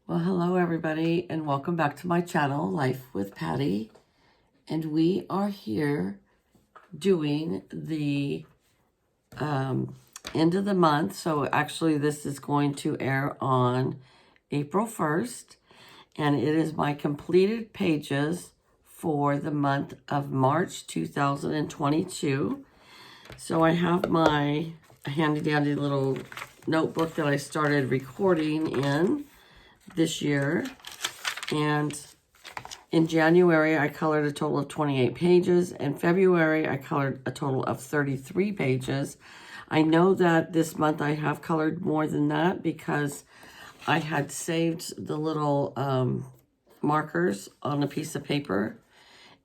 Well, hello everybody, and welcome back to my channel, Life with Patty. And we are here doing the end of the month. So actually this is going to air on April 1st. And it is my completed pages for the month of March 2022. So I have my handy dandy little notebook that I started recording in this year. And in January, I colored a total of 28 pages. In February, I colored a total of 33 pages. I know that this month I have colored more than that because I had saved the little markers on a piece of paper,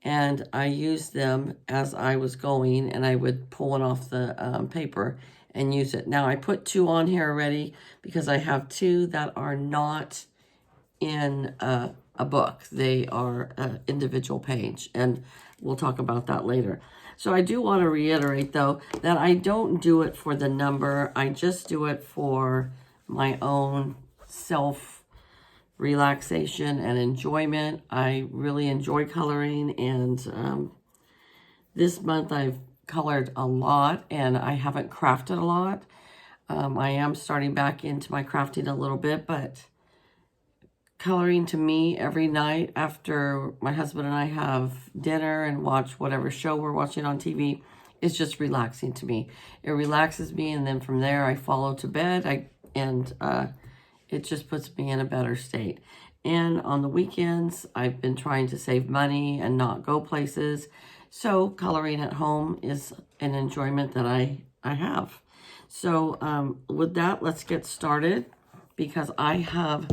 and I used them as I was going, and I would pull one off the paper and use it. Now, I put 2 on here already because I have 2 that are not in a book. They are an individual page, and we'll talk about that later. So I do want to reiterate, though, that I don't do it for the number. I just do it for my own self-relaxation and enjoyment. I really enjoy coloring, and this month I've colored a lot, and I haven't crafted a lot. I am starting back into my crafting a little bit, but coloring to me every night after my husband and I have dinner and watch whatever show we're watching on TV is just relaxing to me. It relaxes me, and then from there I follow to bed. It just puts me in a better state. And on the weekends, I've been trying to save money and not go places. So coloring at home is an enjoyment that I have. So with that, let's get started because I have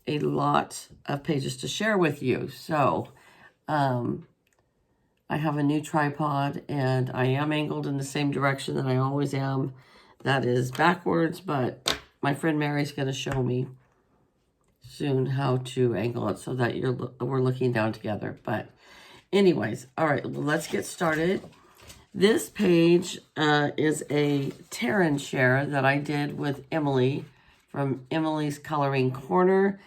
a lot of pages to share with you. So I have a new tripod, and I am angled in the same direction that I always am. That is backwards, but my friend Mary's going to show me soon how to angle it so that we're looking down together. But anyways, all right, well, let's get started. This page is a tear and share that I did with Emily from Emily's Coloring Corner.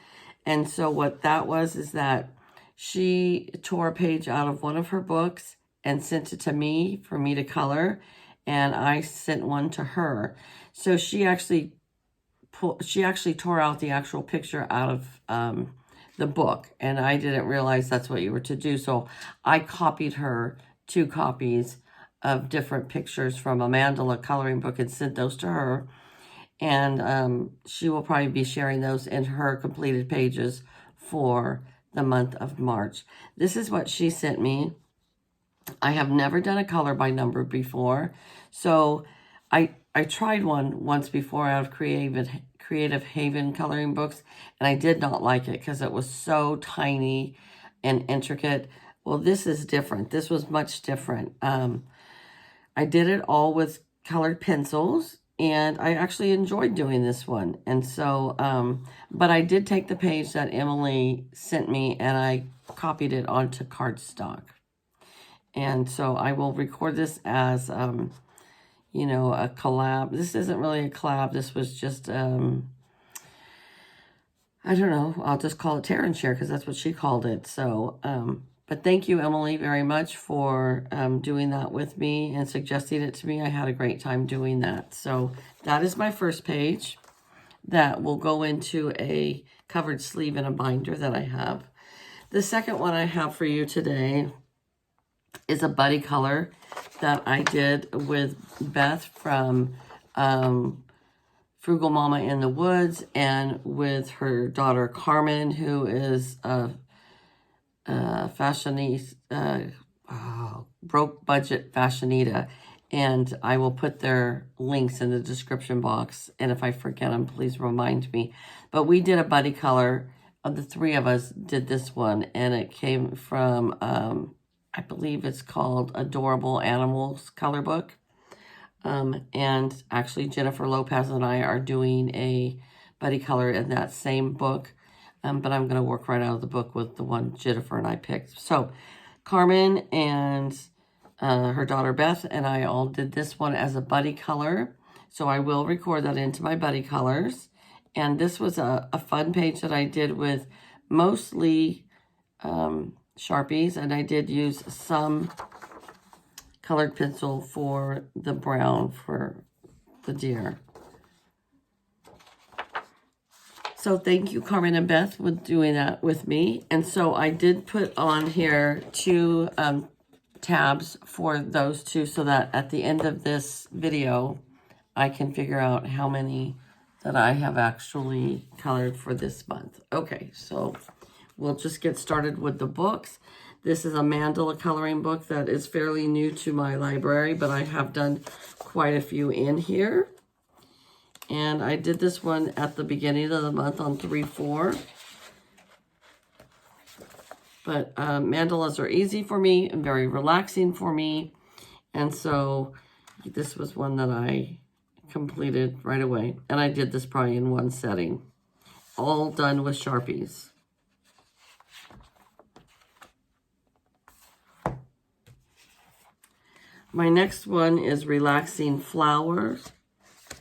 And so what that was is that she tore a page out of one of her books and sent it to me for me to color, and I sent one to her. So she actually tore out the actual picture out of the book, and I didn't realize that's what you were to do. So I copied her 2 copies of different pictures from a mandala coloring book and sent those to her. And she will probably be sharing those in her completed pages for the month of March. This is what she sent me. I have never done a color by number before. So I tried one once before out of Creative Haven coloring books, and I did not like it because it was so tiny and intricate. Well, this is different. This was much different. I did it all with colored pencils, and I actually enjoyed doing this one. And so, but I did take the page that Emily sent me, and I copied it onto cardstock. And so I will record this as, you know, a collab. This isn't really a collab. This was just, I don't know. I'll just call it tear and share because that's what she called it. So, but thank you, Emily, very much for doing that with me and suggesting it to me. I had a great time doing that. So that is my first page that will go into a covered sleeve in a binder that I have. The second one I have for you today is a buddy color that I did with Beth from Frugal Mama in the Woods, and with her daughter Carmen, who is a fashionista, broke budget fashionita. And I will put their links in the description box, and if I forget them, please remind me. But we did a buddy color. The 3 of us did this one, and it came from I believe it's called Adorable Animals Color Book. And actually Jennifer Lopez and I are doing a buddy color in that same book. But I'm going to work right out of the book with the one Jennifer and I picked. So Carmen and her daughter Beth and I all did this one as a buddy color. So I will record that into my buddy colors. And this was a fun page that I did with mostly Sharpies, and I did use some colored pencil for the brown for the deer. So thank you, Carmen and Beth, for doing that with me. And so I did put on here 2 tabs for those 2 so that at the end of this video, I can figure out how many that I have actually colored for this month. Okay, so we'll just get started with the books. This is a mandala coloring book that is fairly new to my library, but I have done quite a few in here. And I did this one at the beginning of the month on 3/4. But mandalas are easy for me and very relaxing for me. And so this was one that I completed right away. And I did this probably in one setting. All done with Sharpies. My next one is Relaxing Flowers.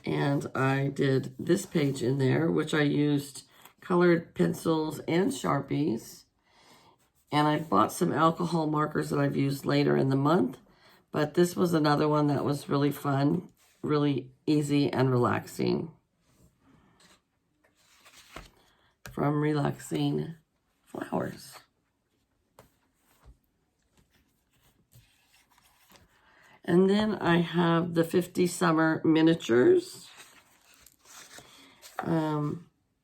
And I did this page in there, which I used colored pencils and Sharpies. And I bought some alcohol markers that I've used later in the month. But this was another one that was really fun, really easy and relaxing. From Relaxing Flowers. And then I have the 50 Summer Miniatures.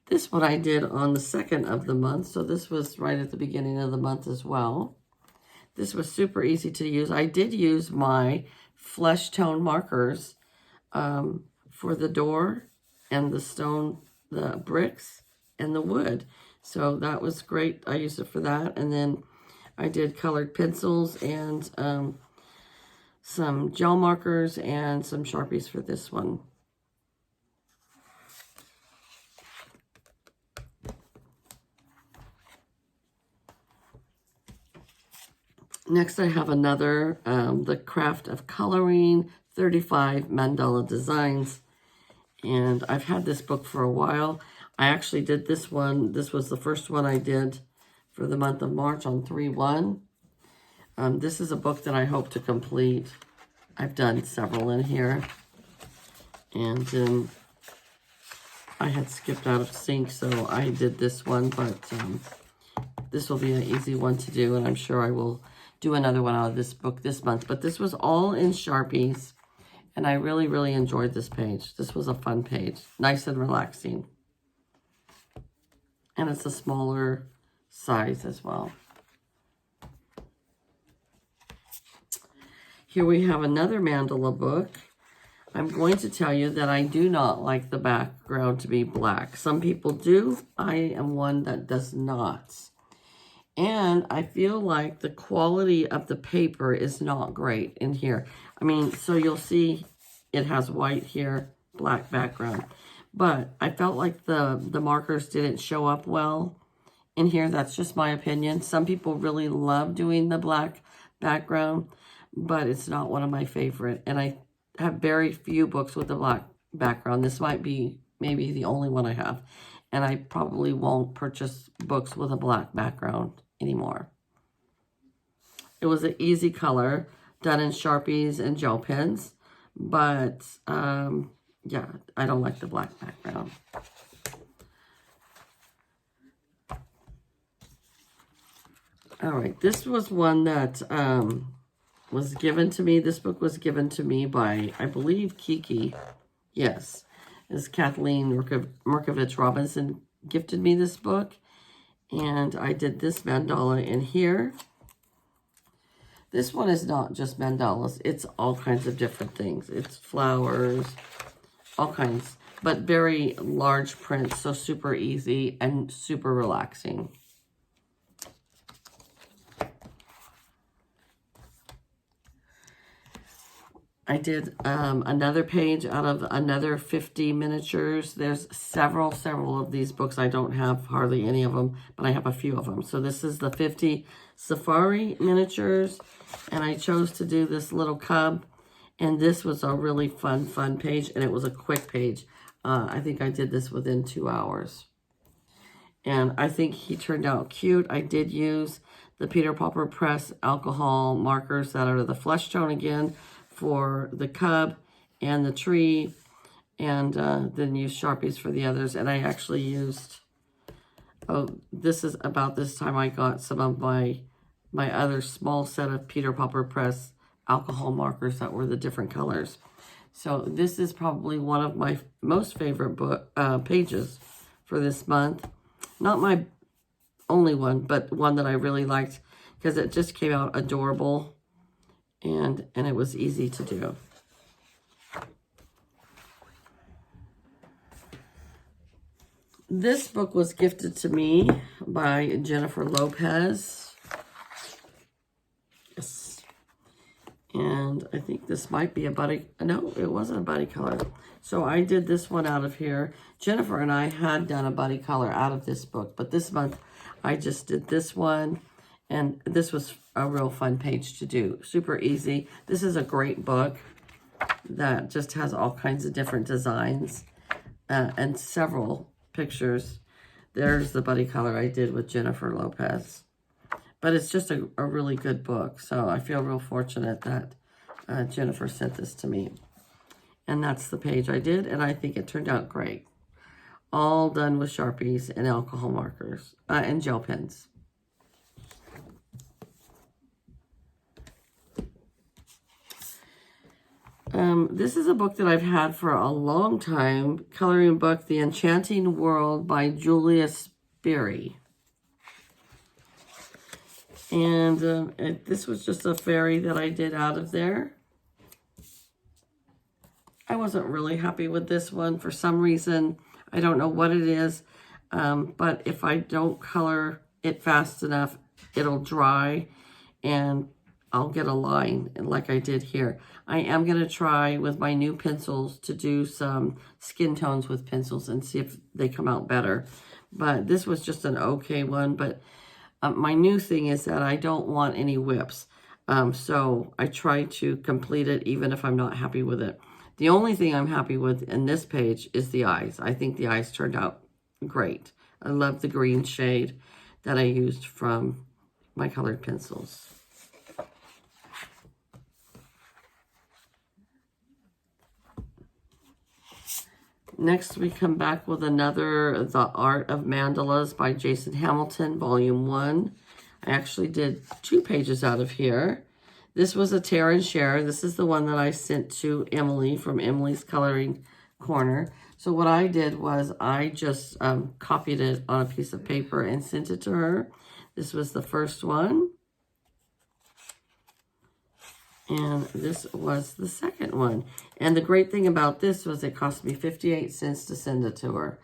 This one I did on the 2nd of the month, so this was right at the beginning of the month as well. This was super easy to use. I did use my flesh tone markers for the door and the stone, the bricks, and the wood. So that was great. I used it for that. And then I did colored pencils and some gel markers and some Sharpies for this one. Next, I have another, The Craft of Coloring, 35 Mandala Designs. And I've had this book for a while. I actually did this one. This was the first one I did for the month of March on 3/1. This is a book that I hope to complete. I've done several in here. And I had skipped out of sync, so I did this one. But this will be an easy one to do, and I'm sure I will do another one out of this book this month. But this was all in Sharpies, and I really, really enjoyed this page. This was a fun page. Nice and relaxing. And it's a smaller size as well. Here we have another mandala book. I'm going to tell you that I do not like the background to be black. Some people do. I am one that does not. And I feel like the quality of the paper is not great in here. I mean, so you'll see it has white here, black background. But I felt like the markers didn't show up well in here. That's just my opinion. Some people really love doing the black background, but it's not one of my favorite. And I have very few books with a black background. This might be maybe the only one I have. And I probably won't purchase books with a black background anymore. It was an easy color, done in Sharpies and gel pens. But, yeah, I don't like the black background. All right, this was one that was given to me. This book was given to me by, I believe, Kiki. Yes, it's Kathleen Murkovich Robinson gifted me this book. And I did this mandala in here. This one is not just mandalas. It's all kinds of different things. It's flowers, all kinds, but very large print, so super easy and super relaxing. I did another page out of another 50 miniatures. There's several of these books. I don't have hardly any of them, but I have a few of them. So this is the 50 Safari miniatures, and I chose to do this little cub, and this was a really fun page, and it was a quick page. I think I did this within 2 hours. And I think he turned out cute. I did use the Peter Pauper Press alcohol markers that are the flesh tone again for the cub and the tree, and then use Sharpies for the others. And I actually used, this is about this time I got some of my other small set of Peter Pauper Press alcohol markers that were the different colors. So this is probably one of my most favorite pages for this month. Not my only one, but one that I really liked because it just came out adorable and it was easy to do. This book was gifted to me by Jennifer Lopez. Yes. And I think this might be a buddy. No, it wasn't a buddy color. So I did this one out of here. Jennifer and I had done a buddy color out of this book, but this month I just did this one. And this was a real fun page to do. Super easy. This is a great book that just has all kinds of different designs and several pictures. There's the buddy color I did with Jennifer Lopez. But it's just a really good book. So I feel real fortunate that Jennifer sent this to me. And that's the page I did. And I think it turned out great. All done with Sharpies and alcohol markers and gel pens. This is a book that I've had for a long time. Coloring book, The Enchanting World by Julia Sperry. And this was just a fairy that I did out of there. I wasn't really happy with this one for some reason. I don't know what it is. But if I don't color it fast enough, it'll dry and I'll get a line like I did here. I am going to try with my new pencils to do some skin tones with pencils and see if they come out better. But this was just an okay one. But my new thing is that I don't want any whips. So I try to complete it even if I'm not happy with it. The only thing I'm happy with in this page is the eyes. I think the eyes turned out great. I love the green shade that I used from my colored pencils. Next, we come back with another The Art of Mandalas by Jason Hamilton, Volume 1. I actually did 2 pages out of here. This was a tear and share. This is the one that I sent to Emily from Emily's Coloring Corner. So what I did was I just copied it on a piece of paper and sent it to her. This was the first one. And this was the second one. And the great thing about this was it cost me 58 cents to send it to her.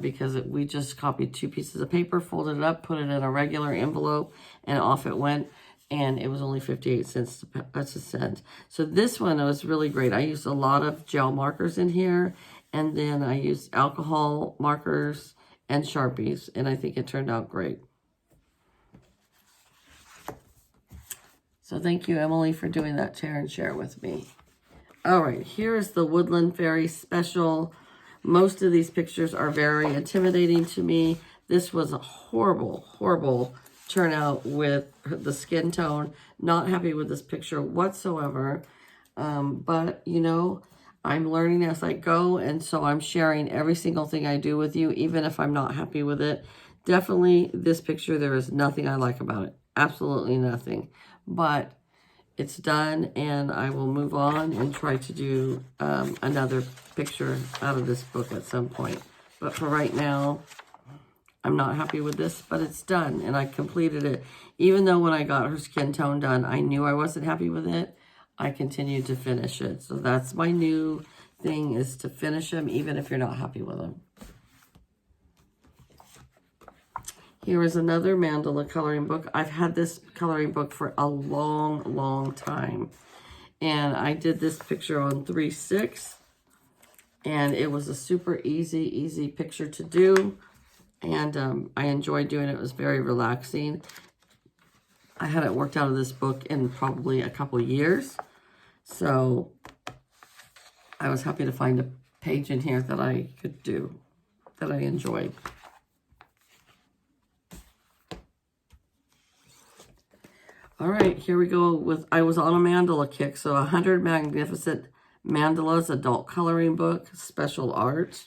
Because we just copied 2 pieces of paper, folded it up, put it in a regular envelope, and off it went. And it was only 58 cents to send. So this one was really great. I used a lot of gel markers in here. And then I used alcohol markers and Sharpies. And I think it turned out great. So thank you, Emily, for doing that tear and share with me. All right, here is the Woodland Fairy Special. Most of these pictures are very intimidating to me. This was a horrible, horrible turnout with the skin tone. Not happy with this picture whatsoever. But, you know, I'm learning as I go, and so I'm sharing every single thing I do with you, even if I'm not happy with it. Definitely, this picture, there is nothing I like about it. Absolutely nothing. But it's done, and I will move on and try to do another picture out of this book at some point. But for right now, I'm not happy with this, but it's done, and I completed it. Even though when I got her skin tone done, I knew I wasn't happy with it, I continued to finish it. So that's my new thing, is to finish them, even if you're not happy with them. Here is another mandala coloring book. I've had this coloring book for a long, long time. And I did this picture on 3/6. And it was a super easy picture to do. And I enjoyed doing it. It was very relaxing. I hadn't worked out of this book in probably a couple years. So I was happy to find a page in here that I could do, that I enjoyed. All right, here we go with, I was on a mandala kick, so 100 Magnificent Mandalas Adult Coloring Book, Special Art.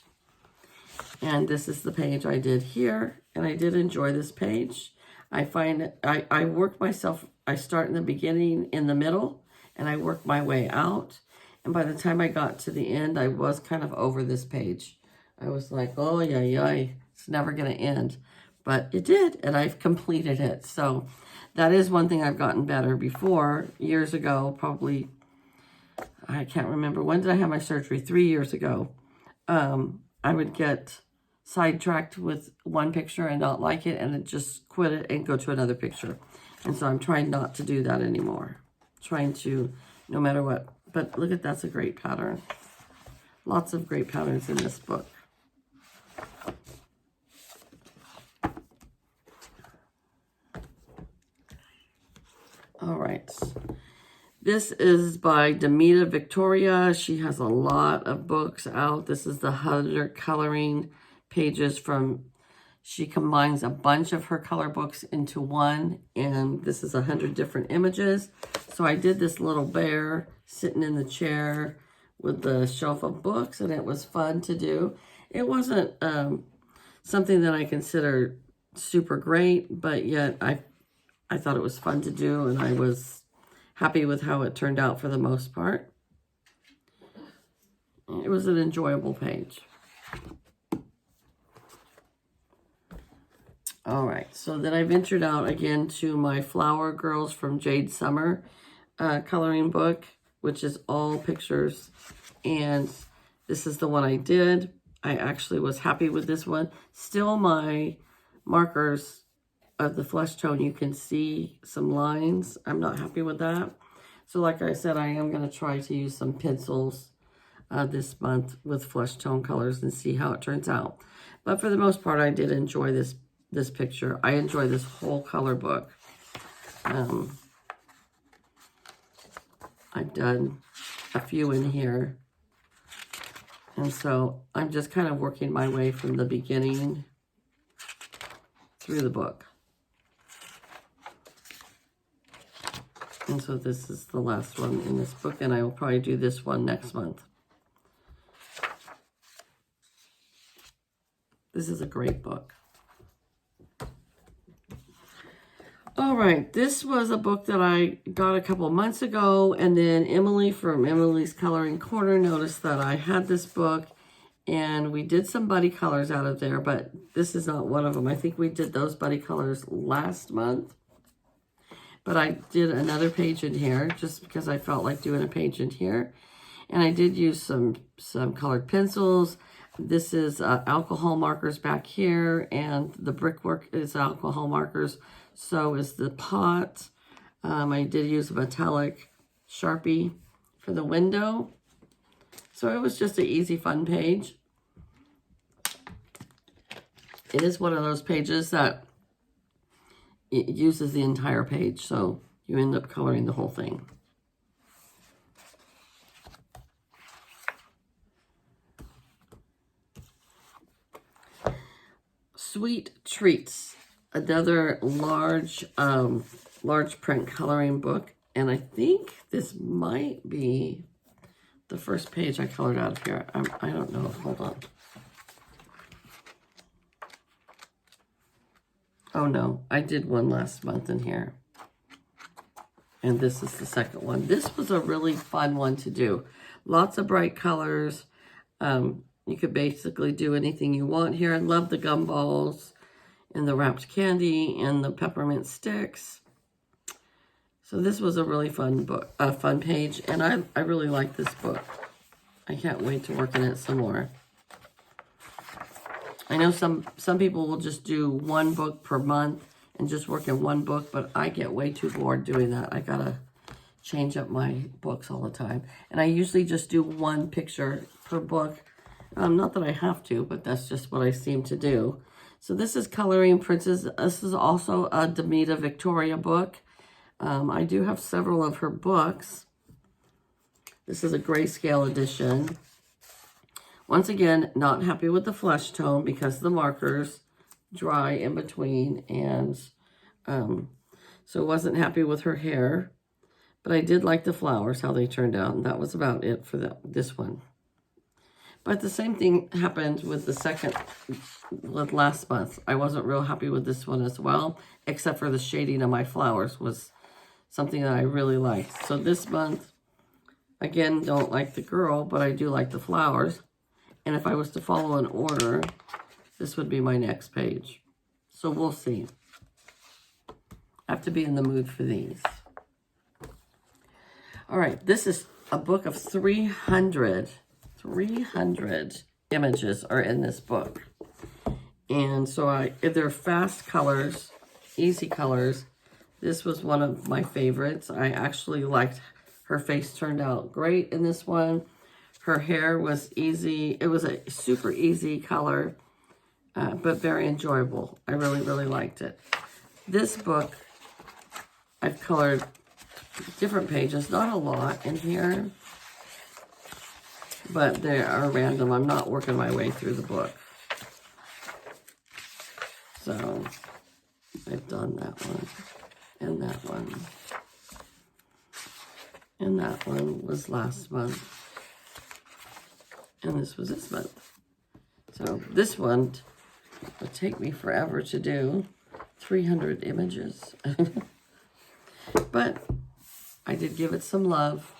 And this is the page I did here, and I did enjoy this page. I find I work myself, I start in the beginning, in the middle, and I work my way out. And by the time I got to the end, I was kind of over this page. I was like, oh, yeah, it's never going to end. But it did, and I've completed it. So that is one thing I've gotten better. Before, years ago, probably, I can't remember, when did I have my surgery? 3 years ago. I would get sidetracked with one picture and not like it, and then just quit it and go to another picture. And so I'm trying not to do that anymore. Trying to, no matter what. But look at, that's a great pattern. Lots of great patterns in this book. All right. This is by Demita Victoria. She has a lot of books out. This is the 100 coloring pages from, she combines a bunch of her color books into one, and this is 100 different images. So I did this little bear sitting in the chair with the shelf of books, and it was fun to do. It wasn't something that I consider super great, but yet I thought it was fun to do, and I was happy with how it turned out for the most part. It was an enjoyable page. All right, so then I ventured out again to my Flower Girls from Jade Summer coloring book, which is all pictures. And this is the one I did. I actually was happy with this one. Still, my markers of the flesh tone, you can see some lines. I'm not happy with that. So like I said, I am going to try to use some pencils this month with flesh tone colors and see how it turns out. But for the most part, I did enjoy this picture. I enjoy this whole color book. I've done a few in here. And so I'm just kind of working my way from the beginning through the book. And so this is the last one in this book, and I will probably do this one next month. This is a great book. All right, this was a book that I got a couple months ago, and then Emily from Emily's Coloring Corner noticed that I had this book, and we did some buddy colors out of there, but this is not one of them. I think we did those buddy colors last month, but I did another page in here just because I felt like doing a page in here, and I did use some colored pencils. This is alcohol markers back here, and the brickwork is alcohol markers. So is the pot. I did use a metallic Sharpie for the window. So it was just an easy, fun page. It is one of those pages that it uses the entire page, so you end up coloring the whole thing. Sweet Treats, another large print coloring book, and I think this might be the first page I colored out of here. I don't know. Hold on. Oh no, I did one last month in here, and this is the second one. This was a really fun one to do. Lots of bright colors. You could basically do anything you want here. I love the gumballs and the wrapped candy and the peppermint sticks. So this was a really fun book, fun page, and I really like this book. I can't wait to work in it some more. I know some people will just do one book per month and just work in one book, but I get way too bored doing that. I gotta change up my books all the time. And I usually just do one picture per book. Not that I have to, but that's just what I seem to do. So this is Coloring Princess. This is also a Demita Victoria book. I do have several of her books. This is a grayscale edition. Once again, not happy with the flesh tone because the markers dry in between, and so wasn't happy with her hair. But I did like the flowers, how they turned out, and that was about it for this one. But the same thing happened with with last month. I wasn't real happy with this one as well, except for the shading of my flowers was something that I really liked. So this month, again, don't like the girl, but I do like the flowers. And if I was to follow an order, this would be my next page. So we'll see. I have to be in the mood for these. All right, this is a book of 300 images are in this book. And so they're fast colors, easy colors. This was one of my favorites. I actually liked her face turned out great in this one. Her hair was easy. It was a super easy color, but very enjoyable. I really, really liked it. This book, I've colored different pages, not a lot in here, but they are random. I'm not working my way through the book. So I've done that one, and that one, and that one was last month, and this was this month. So this one would take me forever to do, 300 images. But I did give it some love.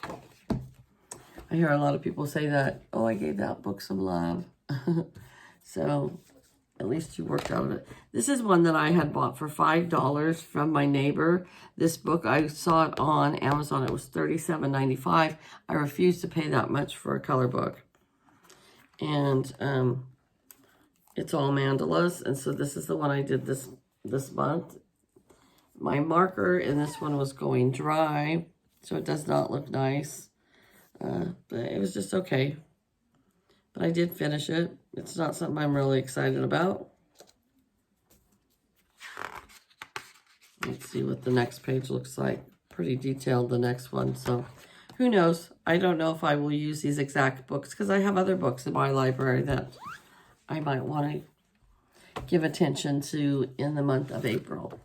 I hear a lot of people say that, oh, I gave that book some love. So at least you worked out it. This is one that I had bought for $5 from my neighbor. This book, I saw it on Amazon. It was $37.95. I refused to pay that much for a color book. And it's all mandalas. And so this is the one I did this month. My marker in this one was going dry, so it does not look nice. But it was just okay. But I did finish it. It's not something I'm really excited about. Let's see what the next page looks like. Pretty detailed, the next one. So who knows? I don't know if I will use these exact books because I have other books in my library that I might want to give attention to in the month of April.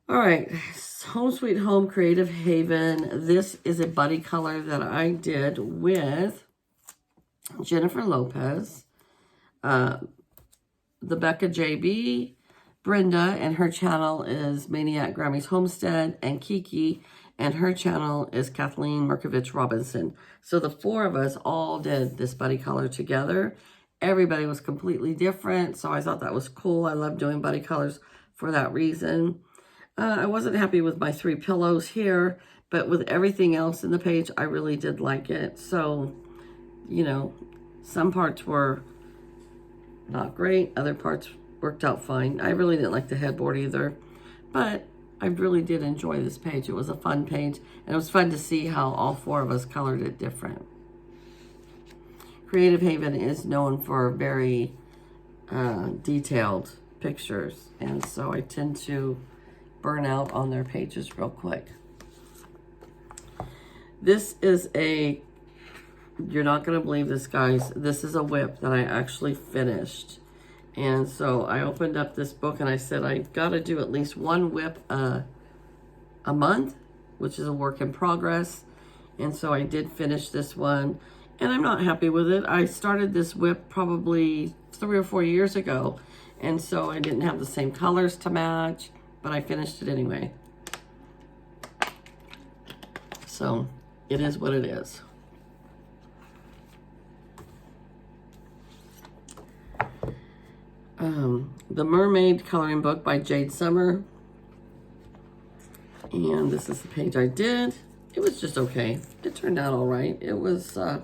All right, Home Sweet Home Creative Haven. This is a buddy color that I did with Jennifer Lopez, the Becca JB, Brenda, and her channel is Maniac Grammy's Homestead, and Kiki, and her channel is Kathleen Markovich Robinson. So the four of us all did this buddy color together. Everybody was completely different, so I thought that was cool. I love doing buddy colors for that reason. I wasn't happy with my 3 pillows here, but with everything else in the page, I really did like it. So, you know, some parts were not great. Other parts worked out fine. I really didn't like the headboard either, but I really did enjoy this page. It was a fun page, and it was fun to see how all 4 of us colored it different. Creative Haven is known for very detailed pictures, and so I tend to burn out on their pages real quick. This is you're not going to believe this, guys. This is a whip that I actually finished. And so I opened up this book and I said, I got to do at least one whip a month, which is a work in progress. And so I did finish this one, and I'm not happy with it. I started this whip probably 3 or 4 years ago, and so I didn't have the same colors to match, but I finished it anyway. So it is what it is. The Mermaid coloring book by Jade Summer. And this is the page I did. It was just okay. It turned out all right. It was, I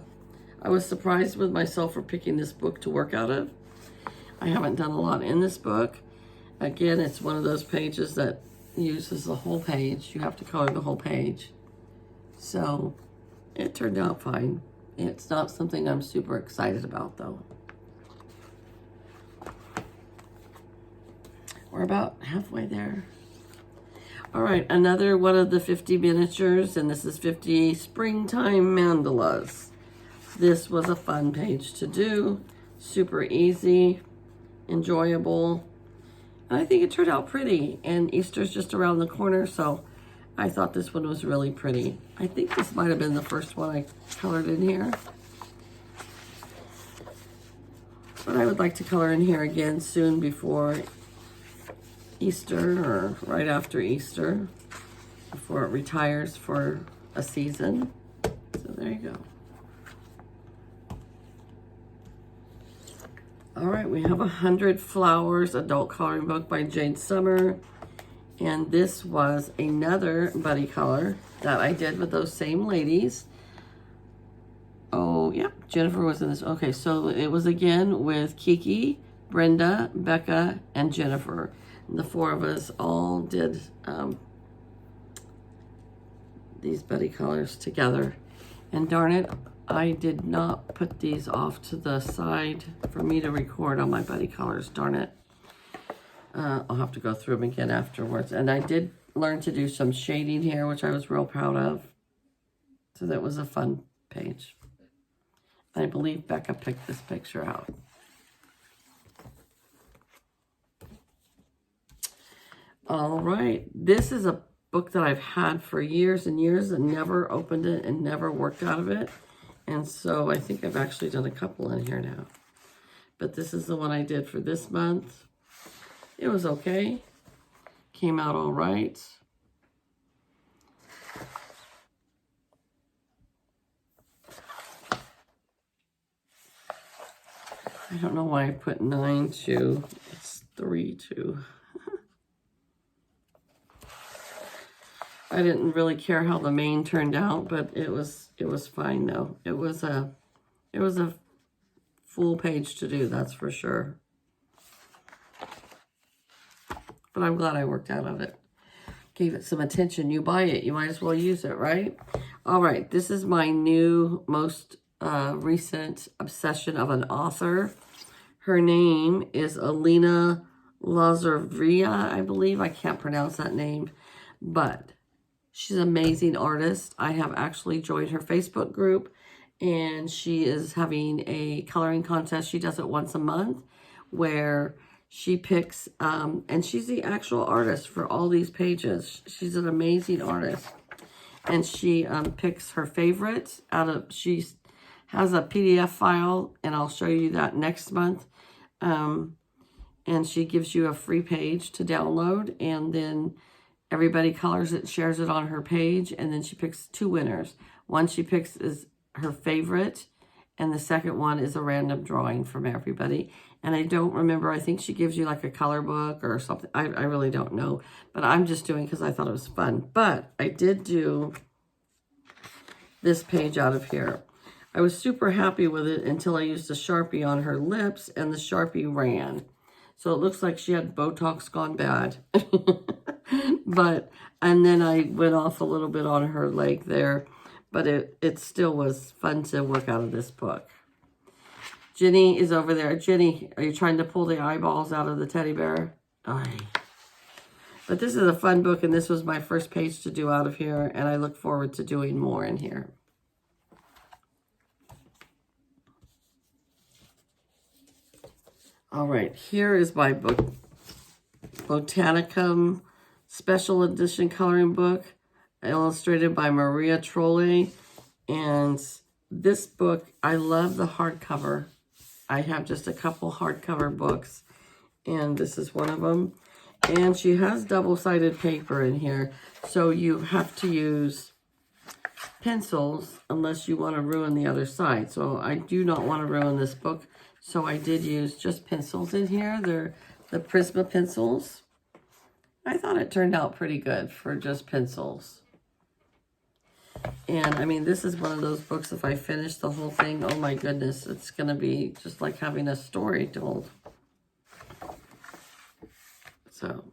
was surprised with myself for picking this book to work out of. I haven't done a lot in this book. Again, it's one of those pages that uses the whole page. You have to color the whole page. So it turned out fine. It's not something I'm super excited about, though. We're about halfway there. All right, another one of the 50 miniatures, and this is 50 springtime mandalas. This was a fun page to do. Super easy, enjoyable. And I think it turned out pretty. And Easter's just around the corner, so I thought this one was really pretty. I think this might have been the first one I colored in here. But I would like to color in here again soon before Easter or right after Easter, before it retires for a season. So there you go. All right, we have 100 Flowers adult coloring book by Jade Summer. And this was another buddy color that I did with those same ladies. Oh, yeah, Jennifer was in this. Okay, so it was again with Kiki, Brenda, Becca, and Jennifer. And the four of us all did these buddy colors together. And darn it, I did not put these off to the side for me to record on my buddy colors, darn it. I'll have to go through them again afterwards. And I did learn to do some shading here, which I was real proud of. So that was a fun page. I believe Becca picked this picture out. All right, this is a book that I've had for years and years and never opened it and never worked out of it. And so I think I've actually done a couple in here now. But this is the one I did for this month. It was okay. Came out all right. I don't know why I put 9-2. It's 3-2. I didn't really care how the mane turned out, but it was fine though. It was a full page to do, that's for sure. But I'm glad I worked out of it. Gave it some attention. You buy it, you might as well use it, right? All right, this is my new most recent obsession of an author. Her name is Alina Lazarvia, I believe. I can't pronounce that name, but she's an amazing artist. I have actually joined her Facebook group, and she is having a coloring contest. She does it once a month where she picks, and she's the actual artist for all these pages. She's an amazing artist. And she picks her favorites out of, she has a PDF file, and I'll show you that next month. And she gives you a free page to download, and then everybody colors it, shares it on her page, and then she picks 2 winners. One she picks is her favorite, and the second one is a random drawing from everybody. And I don't remember, I think she gives you like a color book or something. I really don't know, but I'm just doing because I thought it was fun. But I did do this page out of here. I was super happy with it until I used a Sharpie on her lips, and the Sharpie ran. So it looks like she had Botox gone bad. And then I went off a little bit on her leg there, but it still was fun to work out of this book. Jenny is over there. Jenny, are you trying to pull the eyeballs out of the teddy bear? Aye. But this is a fun book, and this was my first page to do out of here, and I look forward to doing more in here. All right, here is my book, Botanicum Special Edition Coloring Book, illustrated by Maria Trolle. And this book, I love the hardcover. I have just a couple hardcover books, and this is one of them. And she has double-sided paper in here, so you have to use pencils unless you want to ruin the other side. So I do not want to ruin this book, so I did use just pencils in here. They're the Prisma pencils. I thought it turned out pretty good for just pencils. And I mean, this is one of those books, if I finish the whole thing, oh my goodness, it's going to be just like having a story told. So.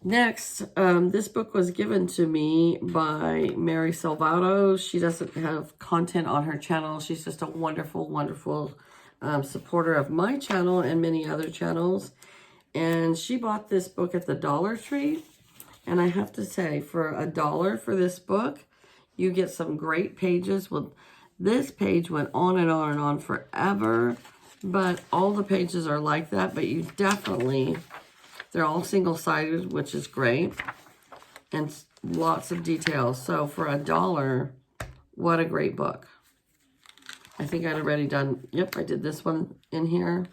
Next, this book was given to me by Mary Salvato. She doesn't have content on her channel. She's just a wonderful, wonderful supporter of my channel and many other channels. And she bought this book at the Dollar Tree. And I have to say, for $1 for this book, you get some great pages. Well, this page went on and on and on forever, but all the pages are like that. But you definitely, they're all single-sided, which is great, and lots of details. So for $1, what a great book. I think I'd already done, yep, I did this one in here.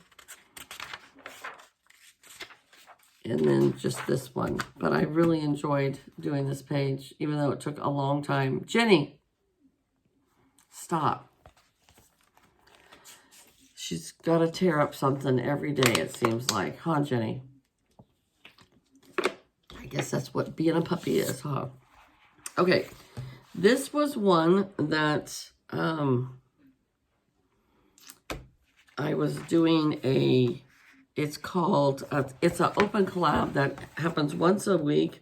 And then just this one. But I really enjoyed doing this page, even though it took a long time. Jenny, stop. She's got to tear up something every day, it seems like. Huh, Jenny? I guess that's what being a puppy is, huh? Okay. This was one that I was doing a... It's called, it's an open collab that happens once a week,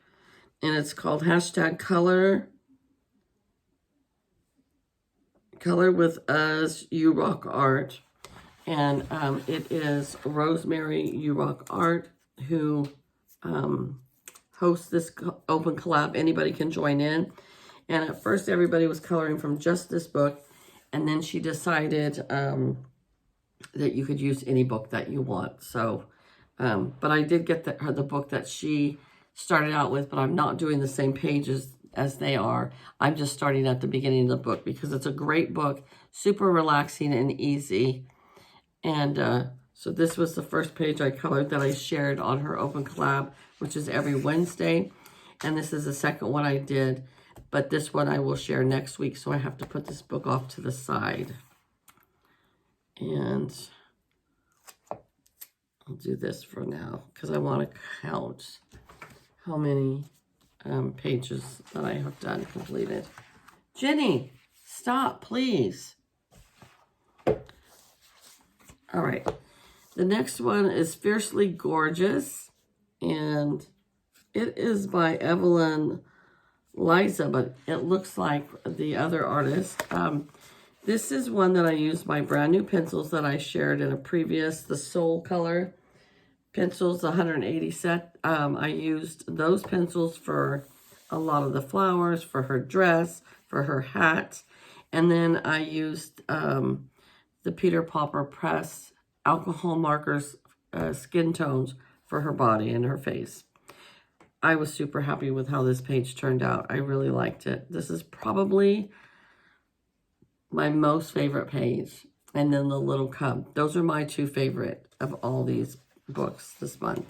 and it's called #color with us, You Rock Art. And it is Rosemary You Rock Art who hosts this open collab. Anybody can join in. And at first everybody was coloring from just this book, and then she decided that you could use any book that you want. So, but I did get the book that she started out with, but I'm not doing the same pages as they are. I'm just starting at the beginning of the book because it's a great book, super relaxing and easy. And so this was the first page I colored that I shared on her open collab, which is every Wednesday. And this is the second one I did, but this one I will share next week. So I have to put this book off to the side. And I'll do this for now because I want to count how many pages that I have done completed. Jenny, stop, please. All right. The next one is Fiercely Gorgeous, and it is by Evelyn Liza, but it looks like the other artist. This is one that I used my brand new pencils that I shared in a previous, the Soul Color pencils, the 180 set. I used those pencils for a lot of the flowers, for her dress, for her hat. And then I used the Peter Popper Press alcohol markers, skin tones for her body and her face. I was super happy with how this page turned out. I really liked it. This is probably my most favorite page, and then the little cub. Those are my two favorite of all these books this month.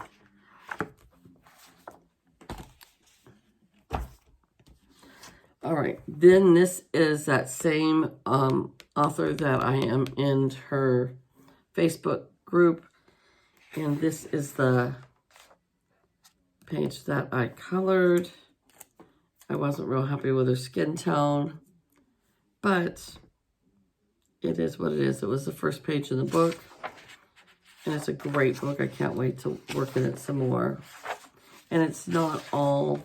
All right, then this is that same author that I am in her Facebook group, and this is the page that I colored. I wasn't real happy with her skin tone, but it is what it is. It was the first page in the book, and it's a great book. I can't wait to work in it some more. And it's not all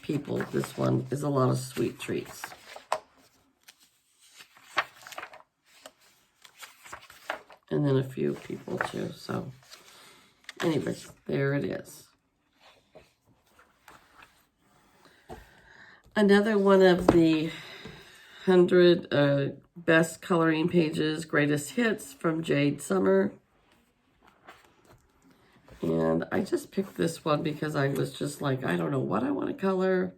people. This one is a lot of sweet treats. And then a few people too. So anyways, there it is. Another one of the 100 best coloring pages, greatest hits from Jade Summer. And I just picked this one because I was just like, I don't know what I want to color.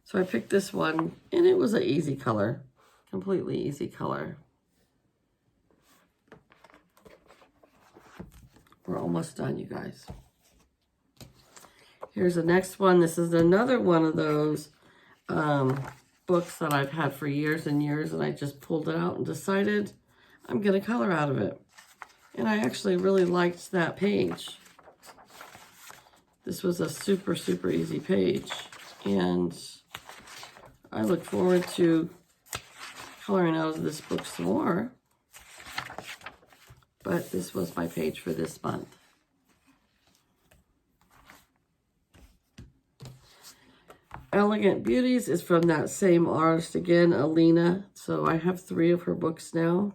So I picked this one, and it was an easy color. Completely easy color. We're almost done, you guys. Here's the next one. This is another one of those books that I've had for years and years, and I just pulled it out and decided I'm going to color out of it. And I actually really liked that page. This was a super, super easy page, and I look forward to coloring out of this book some more. But this was my page for this month. Elegant Beauties is from that same artist again, Alina. So I have 3 of her books now.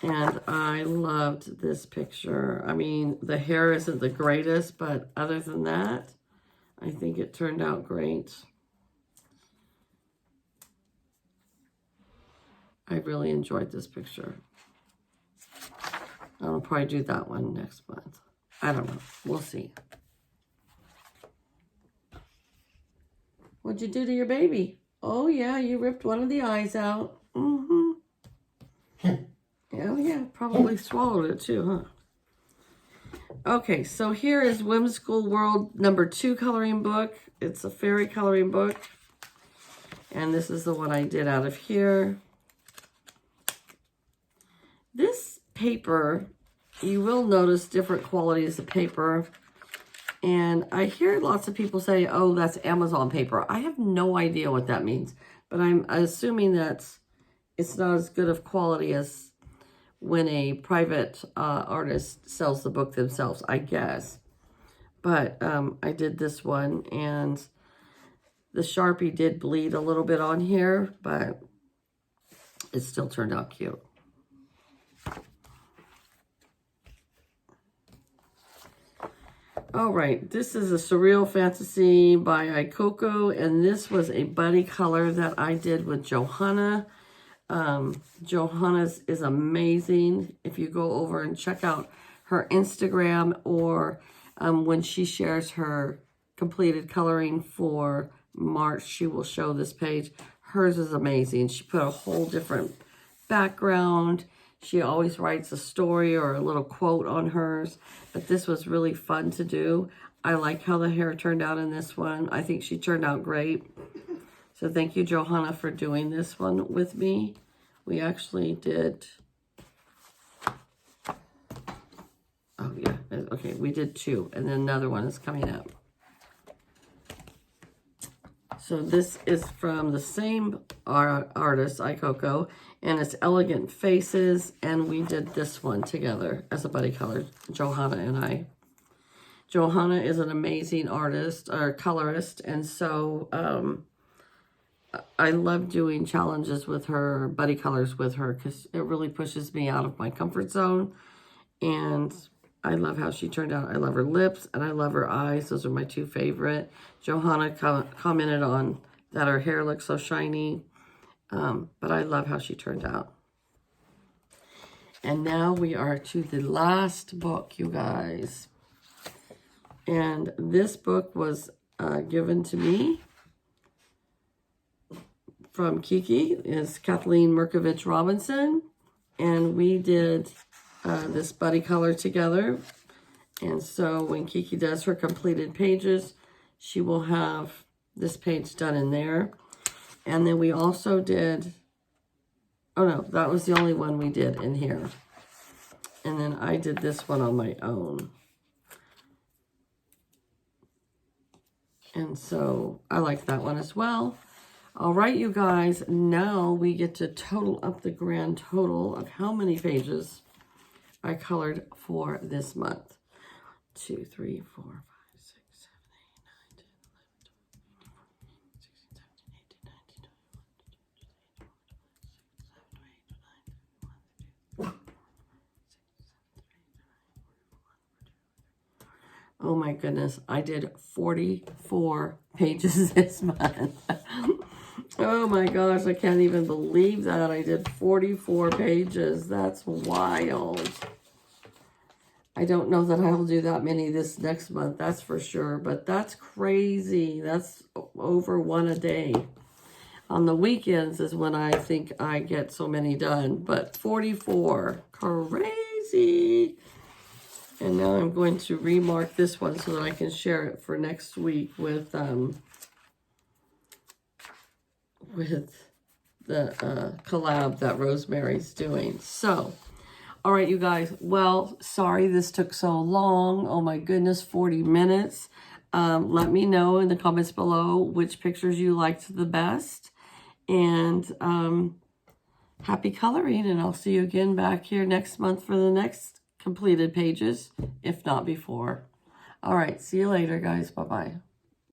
And I loved this picture. I mean, the hair isn't the greatest, but other than that, I think it turned out great. I really enjoyed this picture. I'll probably do that one next month. I don't know. We'll see. What'd you do to your baby? Oh, yeah, you ripped one of the eyes out. Mm-hmm. Oh, yeah, probably swallowed it too, huh? Okay, so here is Whimsical World #2 coloring book. It's a fairy coloring book. And this is the one I did out of here. This paper, you will notice different qualities of paper. And I hear lots of people say, oh, that's Amazon paper. I have no idea what that means. But I'm assuming that it's not as good of quality as when a private artist sells the book themselves, I guess. But I did this one, and the Sharpie did bleed a little bit on here, but it still turned out cute. All right, this is a Surreal Fantasy by Ikoko, and this was a buddy color that I did with Johanna. Johanna's is amazing. If you go over and check out her Instagram, or when she shares her completed coloring for March, she will show this page. Hers is amazing. She put a whole different background. She always writes a story or a little quote on hers, but this was really fun to do. I like how the hair turned out in this one. I think she turned out great. So thank you, Johanna, for doing this one with me. We actually did, oh yeah, okay, we did 2, and then another one is coming up. So this is from the same artist, Ikoko, and it's Elegant Faces, and we did this one together as a buddy color, Johanna and I. Johanna is an amazing artist, or colorist, and so I love doing challenges with her, buddy colors with her, because it really pushes me out of my comfort zone, and I love how she turned out. I love her lips, and I love her eyes. Those are my 2 favorite. Johanna commented on that her hair looks so shiny, but I love how she turned out. And now we are to the last book, you guys. And this book was given to me from Kiki, is Kathleen Merkovich Robinson. And we did this buddy color together. And so when Kiki does her completed pages, she will have this page done in there. And then we also did, oh no, that was the only one we did in here. And then I did this one on my own. And so I like that one as well. All right, you guys, now we get to total up the grand total of how many pages I colored for this month. 2, 3, 4, 5, 6, 7, 8, 9, 10, 11, 12, 16, 17, 18, 19, 20, 21, 22, 23, 24, 25, 26, 27, 28, 29, 30, 31, 32. Oh my goodness, I did 44 pages this month. Oh my gosh, I can't even believe that. I did 44 pages. That's wild. I don't know that I'll do that many this next month, that's for sure. But that's crazy. That's over 1 a day. On the weekends is when I think I get so many done. But 44, crazy. And now I'm going to remark this one so that I can share it for next week with the collab that Rosemary's doing. So, all right, you guys. Well, sorry this took so long. Oh my goodness, 40 minutes. Let me know in the comments below which pictures you liked the best. And happy coloring. And I'll see you again back here next month for the next completed pages, if not before. All right, see you later, guys. Bye-bye.